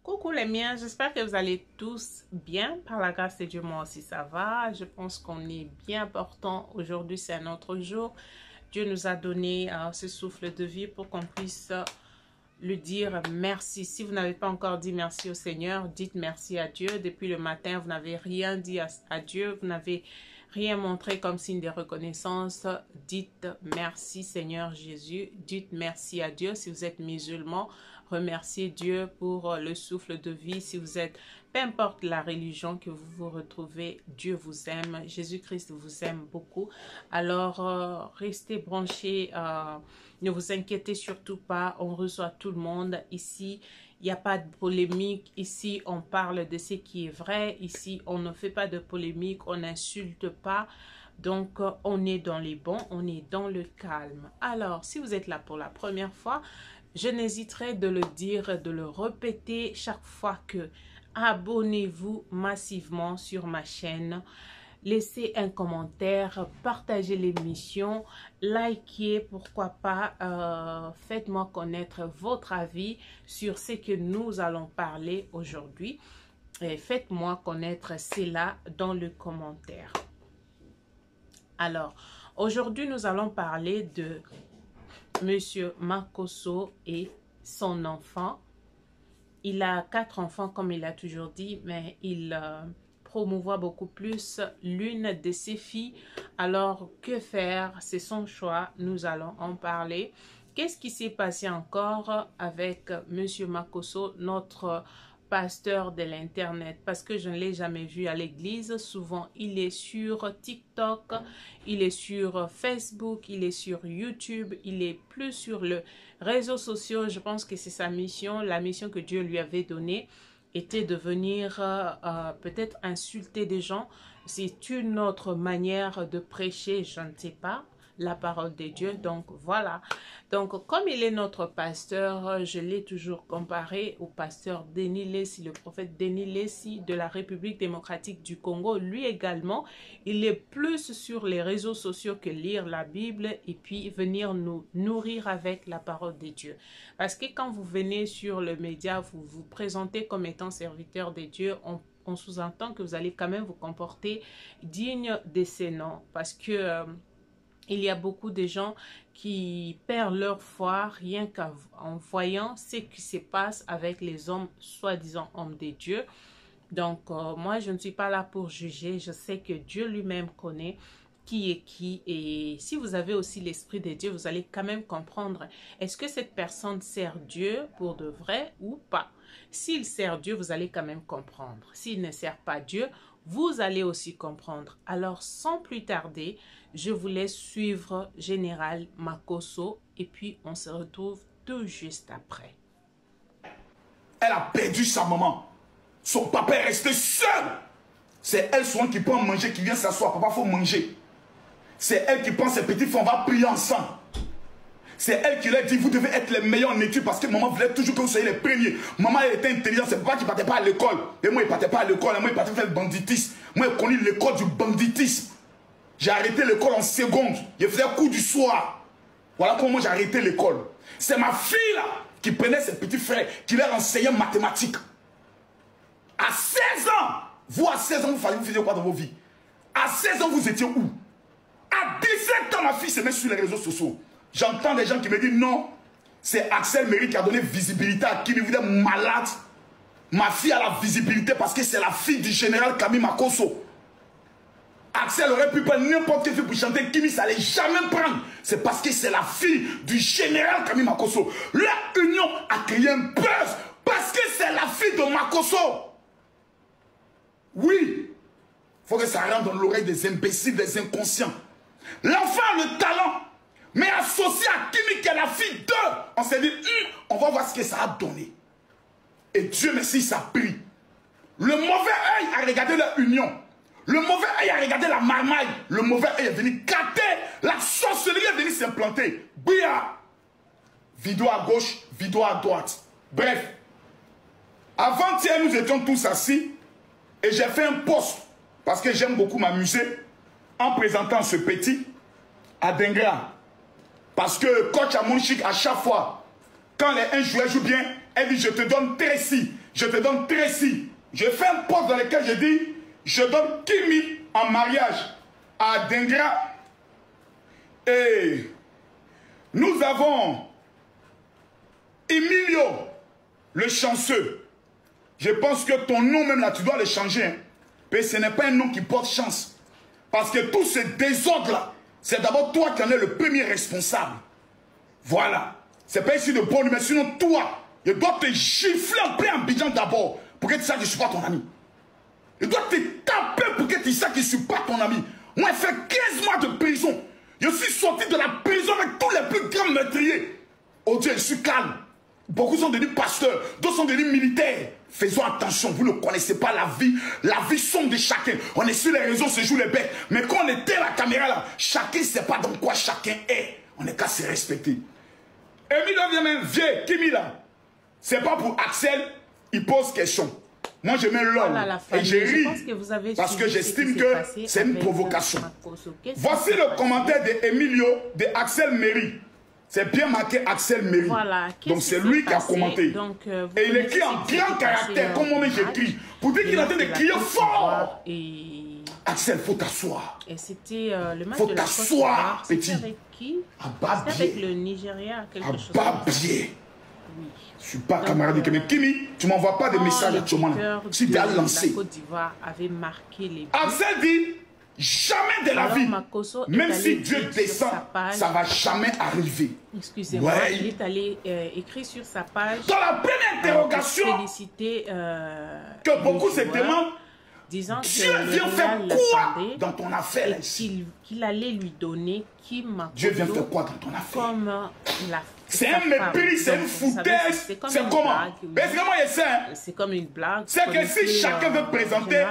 Coucou les miens, j'espère que vous allez tous bien. Par la grâce de Dieu, moi aussi ça va. Je pense qu'on est bien portant. Aujourd'hui, c'est un autre jour. Dieu nous a donné ce souffle de vie pour qu'on puisse lui dire merci. Si vous n'avez pas encore dit merci au Seigneur, dites merci à Dieu. Depuis le matin, vous n'avez rien dit à Dieu. Vous n'avez rien montré comme signe de reconnaissance. Dites merci Seigneur Jésus. Dites merci à Dieu. Si vous êtes musulman, remerciez Dieu pour le souffle de vie. Si vous êtes, peu importe la religion que vous vous retrouvez, Dieu vous aime. Jésus-Christ vous aime beaucoup. Alors, restez branchés. Ne vous inquiétez surtout pas. On reçoit tout le monde ici. Il n'y a pas de polémique. Ici, on parle de ce qui est vrai. Ici, on ne fait pas de polémique. On n'insulte pas. Donc, on est dans les bons. On est dans le calme. Alors, si vous êtes là pour la première fois, je n'hésiterai de le dire, de le répéter chaque fois que abonnez-vous massivement sur ma chaîne. Laissez un commentaire, partagez l'émission, likez, pourquoi pas, faites-moi connaître votre avis sur ce que nous allons parler aujourd'hui. Faites-moi connaître cela dans le commentaire. Alors, aujourd'hui, nous allons parler de Monsieur Makosso et son enfant. Il a 4 enfants, comme il a toujours dit, mais il promouvoit beaucoup plus l'une de ses filles. Alors, que faire? C'est son choix. Nous allons en parler. Qu'est-ce qui s'est passé encore avec Monsieur Makosso, notre pasteur de l'internet? Parce que je ne l'ai jamais vu à l'église. Souvent, il est sur TikTok, il est sur Facebook, il est sur YouTube, il est plus sur le réseaux sociaux. Je pense que c'est sa mission, la mission que Dieu lui avait donnée était de venir peut-être insulter des gens. C'est une autre manière de prêcher, je ne sais pas, la parole de Dieu. Donc voilà. Donc comme il est notre pasteur, je l'ai toujours comparé au pasteur Denis Lessi, le prophète Denis Lessi de la République démocratique du Congo. Lui également, il est plus sur les réseaux sociaux que lire la Bible et puis venir nous nourrir avec la parole de Dieu. Parce que quand vous venez sur le média, vous vous présentez comme étant serviteur de Dieu, on sous-entend que vous allez quand même vous comporter digne de ces noms. Parce que il y a beaucoup de gens qui perdent leur foi rien qu'en voyant ce qui se passe avec les hommes, soi-disant hommes de Dieu. Donc, moi, je ne suis pas là pour juger. Je sais que Dieu lui-même connaît qui est qui. Et si vous avez aussi l'Esprit de Dieu, vous allez quand même comprendre, est-ce que cette personne sert Dieu pour de vrai ou pas? S'il sert Dieu, vous allez quand même comprendre. S'il ne sert pas Dieu, vous allez aussi comprendre. Alors, sans plus tarder, je vous laisse suivre Général Makosso et puis on se retrouve tout juste après. Elle a perdu sa maman. Son papa est resté seul. C'est elle souvent qui prend manger, qui vient s'asseoir. Papa, il faut manger. C'est elle qui prend ses petits filles, on va prier ensemble. C'est elle qui leur dit, vous devez être les meilleurs en études parce que maman voulait toujours que vous soyez les premiers. Maman, elle était intelligente, c'est papa qui ne partait pas à l'école. Et moi, il ne partait pas à l'école, moi, il partait faire le banditisme. Moi, j'ai connu l'école du banditisme. J'ai arrêté l'école en seconde. Je faisais cours du soir. Voilà comment j'ai arrêté l'école. C'est ma fille là qui prenait ses petits frères, qui leur enseignait mathématiques. À 16 ans, vous à 16 ans, vous faisiez quoi dans vos vies? À 16 ans, vous étiez où? À 17 ans, ma fille se met sur les réseaux sociaux. J'entends des gens qui me disent non, c'est Axel Méry qui a donné visibilité à Kimi. Vous êtes malade. Ma fille a la visibilité parce que c'est la fille du général Camille Makosso. Axel aurait pu prendre n'importe quelle fille pour chanter Kimi, ça n'allait jamais prendre. C'est parce que c'est la fille du général Camille Makosso. Leur union a créé un buzz parce que c'est la fille de Makosso. Oui, il faut que ça rentre dans l'oreille des imbéciles, des inconscients. L'enfant a le talent, mais associé à Kimi qui est la fille d'eux, on s'est dit, on va voir ce que ça a donné. Et Dieu merci, ça a pris. Le mauvais œil a regardé leur union. Le mauvais œil a regardé la marmaille. Le mauvais œil est venu gâter. La sorcellerie est venue s'implanter. Bia. Vidéo à gauche, vidéo à droite. Bref. Avant-hier, nous étions tous assis. Et j'ai fait un post. Parce que j'aime beaucoup m'amuser. En présentant ce petit à Dengra. Parce que coach Amonchik, à chaque fois, Quand un joueur joue bien, elle dit, je te donne Tracy. Je te donne Tracy. Je fais un poste dans lequel je dis, je donne Kimi en mariage à Dengra. Et nous avons Emilio, le chanceux. Je pense que ton nom même là, tu dois le changer. Hein. Mais ce n'est pas un nom qui porte chance. Parce que tout ce désordre-là, c'est d'abord toi qui en es le premier responsable. Voilà. C'est pas ici de bonne humeur, sinon toi, je dois te gifler en plein Abidjan d'abord pour que tu saches que je ne suis pas ton ami. Je dois te taper pour que tu saches que je ne suis pas ton ami. Moi, j'ai fait 15 mois de prison. Je suis sorti de la prison avec tous les plus grands meurtriers. Oh Dieu, je suis calme. Beaucoup sont devenus pasteurs, d'autres sont devenus militaires. Faisons attention, vous ne connaissez pas la vie sombre de chacun. On est sur les réseaux, se joue les bêtes. Mais quand on était à la caméra là, chacun ne sait pas dans quoi chacun est. On n'est qu'à se respecter. Emile vient même vieux, Kimi là. C'est pas pour Axel, il pose question. Moi je mets l'homme et je ris parce que j'estime que c'est une provocation. Voici le commentaire d'Emilio de Axel Méry. C'est bien marqué Axel Méry. Voilà. Donc c'est lui qui a commenté. Donc, et il écrit en grand caractère, comme moi j'écris, pour dire qu'il a été de crier fort. Axel, faut t'asseoir. Et c'était le match faut de la t'asseoir, petit. Avec qui? C'était avec le Nigeria, quelque chose. Babier. Oui. Je ne suis pas camarade de Kimi. Kimi, tu ne m'envoies pas de messages actuellement. Si tu as lancé. La Côte d'Ivoire avait marqué les buts. Axel dit, jamais de la vie, même si Dieu descend, ça ne va jamais arriver. Excusez-moi, ouais. Il est allé écrire sur sa page. Dans la première interrogation, féliciter que beaucoup se demandent, disant Dieu vient faire quoi dans ton affaire qu'il allait lui donner Kim Makoto. Dieu vient faire quoi dans ton affaire comme c'est un mépris, c'est une foutaise. C'est comment c'est comme une blague. C'est que si chacun veut présenter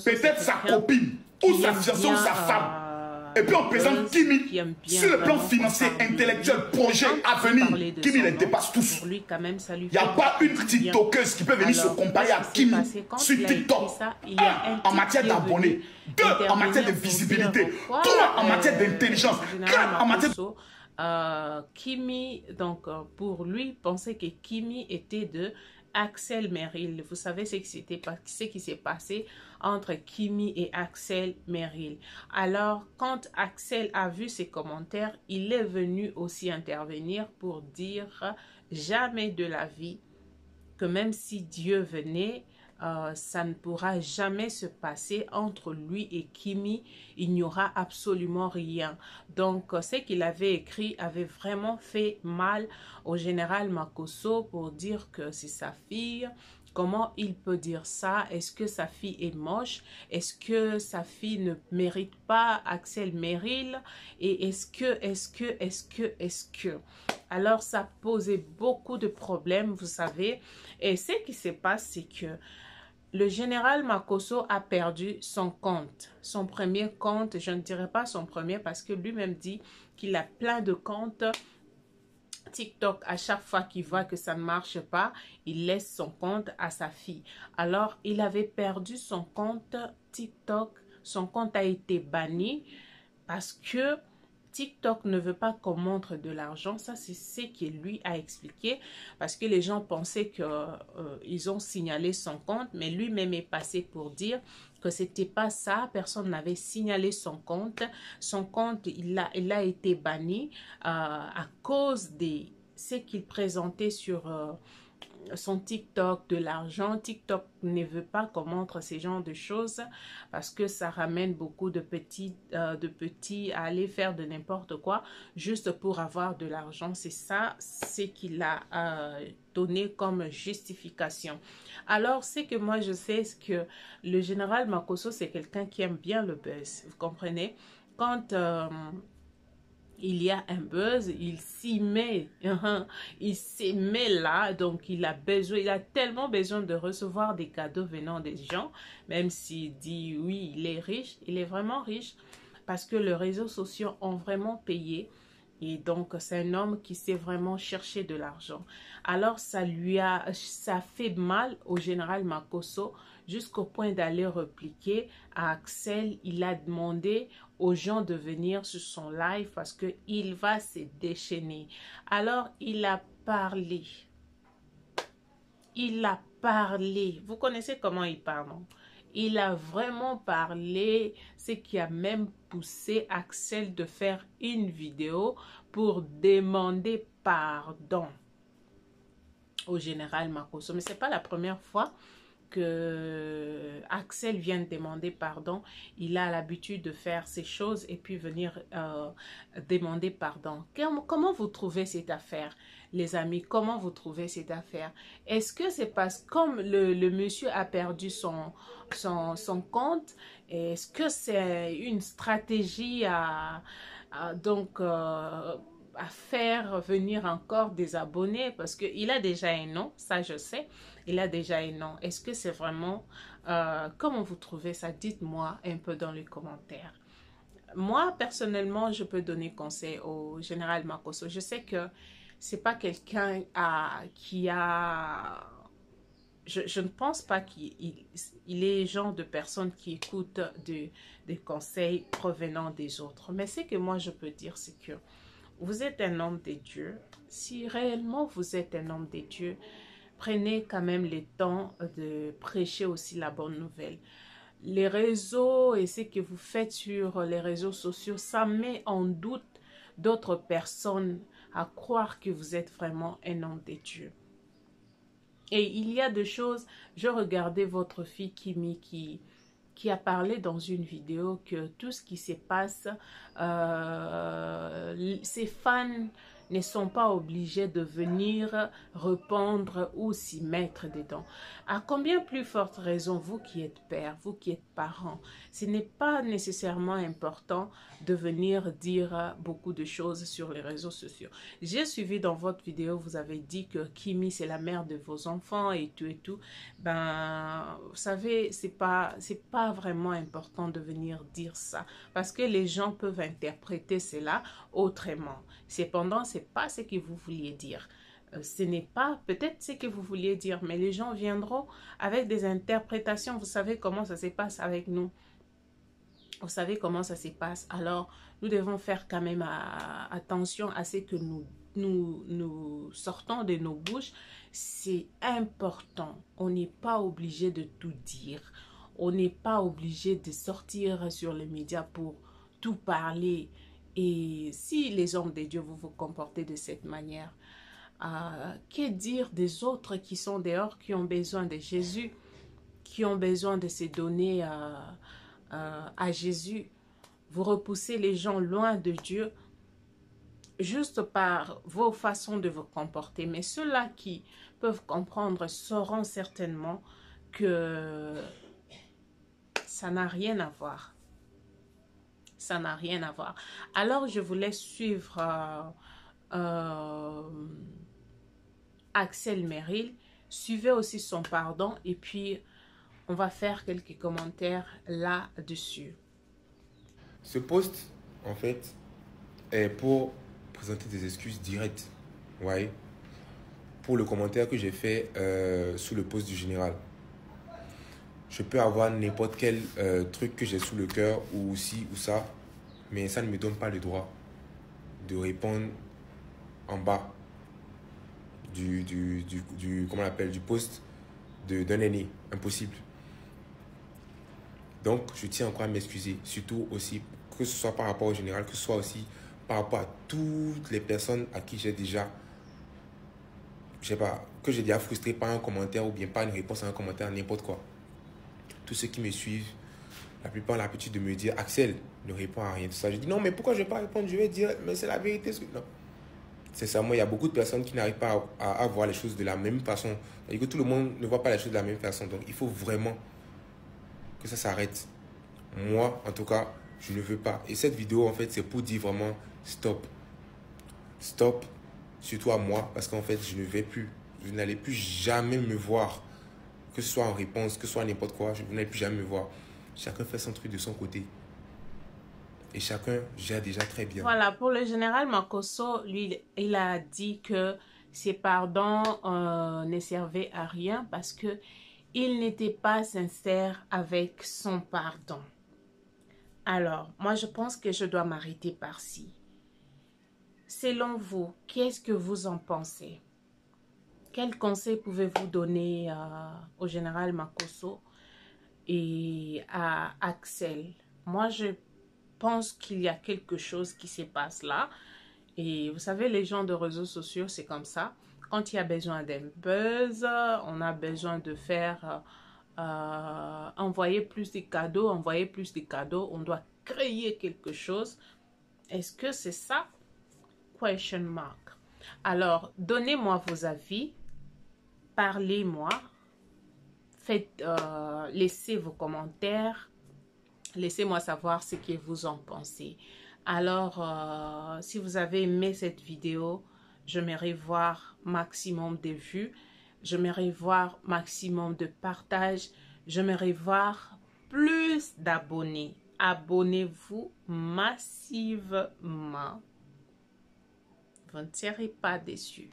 peut-être sa copine ou sa fiancée ou sa femme, et puis on présente Kimi sur le plan financier, intellectuel, projet, avenir, Kimi les dépasse tous. Il n'y a pas une TikTokeuse qui peut venir se comparer à Kimi sur TikTok. Un, en matière d'abonnés. Deux, en matière de visibilité. Trois, en matière d'intelligence. Quatre, en matière de... Kimi, donc pour lui, pensait que Kimi était de Axel Merrill. Vous savez ce qui s'est passé entre Kimi et Axel Merrill. Alors, quand Axel a vu ces commentaires, il est venu aussi intervenir pour dire jamais de la vie que même si Dieu venait, ça ne pourra jamais se passer entre lui et Kimi. Il n'y aura absolument rien. Donc, ce qu'il avait écrit avait vraiment fait mal au général Makosso pour dire que c'est sa fille. Comment il peut dire ça? Est-ce que sa fille est moche? Est-ce que sa fille ne mérite pas Axel Merrill? Et est-ce que... Alors, ça posait beaucoup de problèmes, vous savez. Et ce qui se passe, c'est que le général Makosso a perdu son compte. Son premier compte, je ne dirais pas son premier parce que lui-même dit qu'il a plein de comptes TikTok. À chaque fois qu'il voit que ça ne marche pas, il laisse son compte à sa fille. Alors, il avait perdu son compte TikTok. Son compte a été banni parce que TikTok ne veut pas qu'on montre de l'argent. Ça, c'est ce qu'il lui a expliqué. Parce que les gens pensaient qu'ils ont signalé son compte. Mais lui-même est passé pour dire que c'était pas ça. Personne n'avait signalé son compte. Son compte, il a été banni à cause de ce qu'il présentait sur... son TikTok, de l'argent. TikTok ne veut pas qu'on montre ces genres de choses parce que ça ramène beaucoup de petits à aller faire de n'importe quoi juste pour avoir de l'argent. C'est ça, c'est qu'il a donné comme justification. Alors, c'est que moi je sais que le général Makosso, c'est quelqu'un qui aime bien le buzz. Vous comprenez? Quand... il y a un buzz, il s'y met, il s'y met là, donc il a tellement besoin de recevoir des cadeaux venant des gens, même s'il dit oui, il est riche, il est vraiment riche, parce que les réseaux sociaux ont vraiment payé Et donc, c'est un homme qui sait vraiment chercher de l'argent. Alors, ça fait mal au général Makosso jusqu'au point d'aller repliquer à Axel. Il a demandé aux gens de venir sur son live parce qu'il va se déchaîner. Alors, il a parlé. Il a parlé. Vous connaissez comment il parle, non? Il a vraiment parlé, ce qui a même poussé Axel de faire une vidéo pour demander pardon au général Makosso. Mais ce n'est pas la première fois que Axel vient demander pardon. Il a l'habitude de faire ces choses et puis venir demander pardon. Comment vous trouvez cette affaire, les amis? Comment vous trouvez cette affaire? Est-ce que c'est parce que comme le monsieur a perdu son compte, est-ce que c'est une stratégie à faire venir encore des abonnés? Parce qu'il a déjà un nom, ça je sais. Il a déjà un nom. Est-ce que c'est vraiment... comment vous trouvez ça? Dites-moi un peu dans les commentaires. Moi, personnellement, je peux donner conseil au général Makosso. Je sais que c'est pas quelqu'un qui a... Je ne pense pas qu'il est le genre de personne qui écoute des conseils provenant des autres. Mais ce que moi je peux dire, c'est que vous êtes un homme de Dieu. Si réellement vous êtes un homme de Dieu, prenez quand même le temps de prêcher aussi la bonne nouvelle. Les réseaux et ce que vous faites sur les réseaux sociaux, ça met en doute d'autres personnes à croire que vous êtes vraiment un homme de Dieu. Et il y a des choses, je regardais votre fille Kimi qui a parlé dans une vidéo que tout ce qui se passe, ses fans ne sont pas obligés de venir répondre ou s'y mettre dedans. À combien plus forte raison, vous qui êtes père, vous qui êtes parent, ce n'est pas nécessairement important de venir dire beaucoup de choses sur les réseaux sociaux. J'ai suivi dans votre vidéo, vous avez dit que Kimi c'est la mère de vos enfants et tout et tout. Ben, vous savez, c'est pas vraiment important de venir dire ça parce que les gens peuvent interpréter cela autrement. Cependant, c'est pas ce que vous vouliez dire. Ce n'est pas peut-être ce que vous vouliez dire, mais les gens viendront avec des interprétations. Vous savez comment ça se passe avec nous. Vous savez comment ça se passe. Alors, nous devons faire quand même attention à ce que nous sortons de nos bouches. C'est important. On n'est pas obligé de tout dire. On n'est pas obligé de sortir sur les médias pour tout parler. Et si les hommes de Dieu, vous vous comportez de cette manière, que dire des autres qui sont dehors, qui ont besoin de Jésus, qui ont besoin de se donner à Jésus? Vous repoussez les gens loin de Dieu juste par vos façons de vous comporter. Mais ceux-là qui peuvent comprendre sauront certainement que ça n'a rien à voir. Ça n'a rien à voir. Alors, je vous laisse suivre Axel Merrill. Suivez aussi son pardon et puis on va faire quelques commentaires là-dessus. Ce post, en fait, est pour présenter des excuses directes. Ouais. Pour le commentaire que j'ai fait sous le post du général. Je peux avoir n'importe quel truc que j'ai sous le cœur ou ci ou ça, mais ça ne me donne pas le droit de répondre en bas comment on appelle, du post d'un aîné. Impossible. Donc, je tiens encore à m'excuser, surtout aussi, que ce soit par rapport au général, que ce soit aussi par rapport à toutes les personnes à qui j'ai déjà, je sais pas, que j'ai déjà frustré par un commentaire ou bien par une réponse à un commentaire, n'importe quoi. Tous ceux qui me suivent, la plupart ont l'habitude de me dire, Axel, ne réponds à rien de ça. Je dis, non, mais pourquoi je ne vais pas répondre? Je vais dire, mais c'est la vérité. Non. Sincèrement, il y a beaucoup de personnes qui n'arrivent pas à voir les choses de la même façon. Et que tout le monde ne voit pas les choses de la même façon. Donc, il faut vraiment que ça s'arrête. Moi, en tout cas, je ne veux pas. Et cette vidéo, en fait, c'est pour dire vraiment stop. Stop, surtout à moi, parce qu'en fait, je ne vais plus. Vous n'allez plus jamais me voir. Que ce soit en réponse, que ce soit n'importe quoi, vous n'allez plus jamais me voir. Chacun fait son truc de son côté. et chacun gère déjà très bien. Voilà, pour le général Makosso, lui, il a dit que ses pardons ne servaient à rien parce que il n'était pas sincère avec son pardon. Alors, moi, je pense que je dois m'arrêter par-ci. Selon vous, qu'est-ce que vous en pensez? Quel conseil pouvez-vous donner au général Makosso et à Axel? Moi, je pense qu'il y a quelque chose qui se passe là. Et vous savez, les gens de réseaux sociaux, c'est comme ça. Quand il y a besoin d'un buzz, on a besoin de faire envoyer plus de cadeaux, on doit créer quelque chose. Est-ce que c'est ça? Question mark. Alors, donnez-moi vos avis, parlez-moi, faites, laissez vos commentaires, laissez-moi savoir ce que vous en pensez. Alors, si vous avez aimé cette vidéo, j'aimerais voir maximum de vues, j'aimerais voir maximum de partage, j'aimerais voir plus d'abonnés. Abonnez-vous massivement. Vous ne serez pas déçus.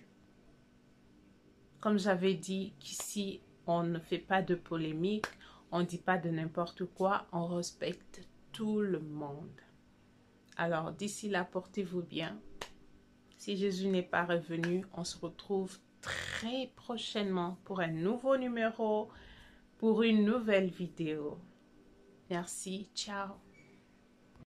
Comme j'avais dit qu'ici, on ne fait pas de polémique, on ne dit pas de n'importe quoi, on respecte tout le monde. Alors, d'ici là, portez-vous bien. Si Jésus n'est pas revenu, on se retrouve très prochainement pour un nouveau numéro, pour une nouvelle vidéo. Merci, ciao.